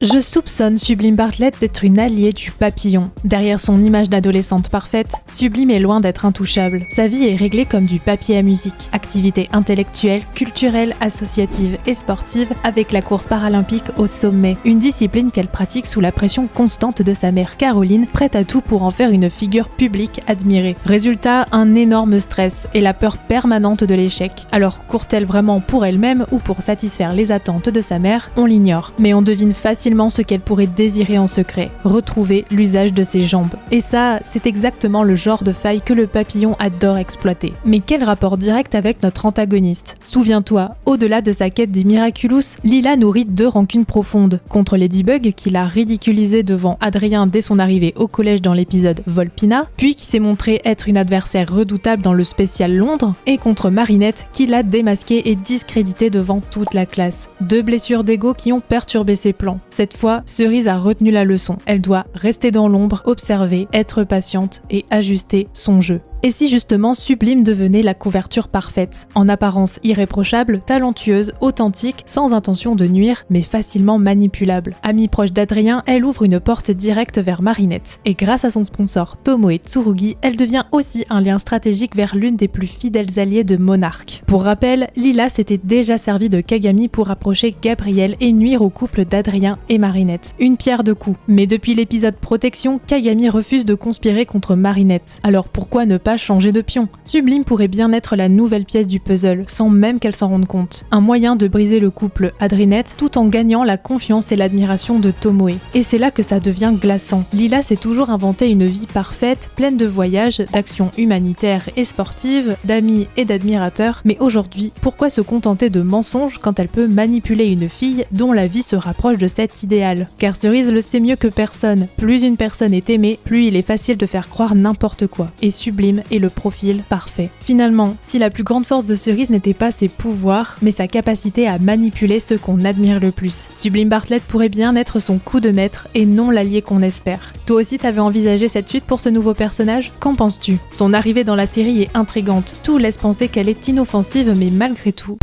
Je soupçonne Sublime Bartlett d'être une alliée du papillon. Derrière son image d'adolescente parfaite, Sublime est loin d'être intouchable. Sa vie est réglée comme du papier à musique. Activités intellectuelles, culturelles, associatives et sportives, avec la course paralympique au sommet. Une discipline qu'elle pratique sous la pression constante de sa mère Caroline, prête à tout pour en faire une figure publique admirée. Résultat, un énorme stress et la peur permanente de l'échec. Alors court-elle vraiment pour elle-même ou pour satisfaire les attentes de sa mère? On l'ignore. Mais on devine facilement ce qu'elle pourrait désirer en secret, retrouver l'usage de ses jambes. Et ça, c'est exactement le genre de faille que le papillon adore exploiter. Mais quel rapport direct avec notre antagoniste? Souviens-toi, au-delà de sa quête des Miraculous, Lila nourrit deux rancunes profondes. Contre Ladybug, qui l'a ridiculisé devant Adrien dès son arrivée au collège dans l'épisode Volpina, puis qui s'est montré être une adversaire redoutable dans le spécial Londres, et contre Marinette, qui l'a démasqué et discrédité devant toute la classe. Deux blessures d'ego qui ont perturbé ses plans. Cette fois, Cerise a retenu la leçon. Elle doit rester dans l'ombre, observer, être patiente et ajuster son jeu. Et si justement Sublime devenait la couverture parfaite, en apparence irréprochable, talentueuse, authentique, sans intention de nuire, mais facilement manipulable. Amie proche d'Adrien, elle ouvre une porte directe vers Marinette. Et grâce à son sponsor Tomoe Tsurugi, elle devient aussi un lien stratégique vers l'une des plus fidèles alliées de Monarch. Pour rappel, Lila s'était déjà servi de Kagami pour approcher Gabriel et nuire au couple d'Adrien et Marinette. Une pierre deux coups. Mais depuis l'épisode Protection, Kagami refuse de conspirer contre Marinette. Alors pourquoi ne pas changer de pion? Sublime pourrait bien être la nouvelle pièce du puzzle, sans même qu'elle s'en rende compte. Un moyen de briser le couple Adrinette tout en gagnant la confiance et l'admiration de Tomoe. Et c'est là que ça devient glaçant. Lila s'est toujours inventé une vie parfaite, pleine de voyages, d'actions humanitaires et sportives, d'amis et d'admirateurs, mais aujourd'hui, pourquoi se contenter de mensonges quand elle peut manipuler une fille dont la vie se rapproche de cet idéal? Car Cerise le sait mieux que personne, plus une personne est aimée, plus il est facile de faire croire n'importe quoi. Et Sublime est le profil parfait. Finalement, si la plus grande force de Cerise n'était pas ses pouvoirs, mais sa capacité à manipuler ceux qu'on admire le plus, Sublime Bartlett pourrait bien être son coup de maître et non l'allié qu'on espère. Toi aussi t'avais envisagé cette suite pour ce nouveau personnage? Qu'en penses-tu? Son arrivée dans la série est intrigante, tout laisse penser qu'elle est inoffensive mais malgré tout...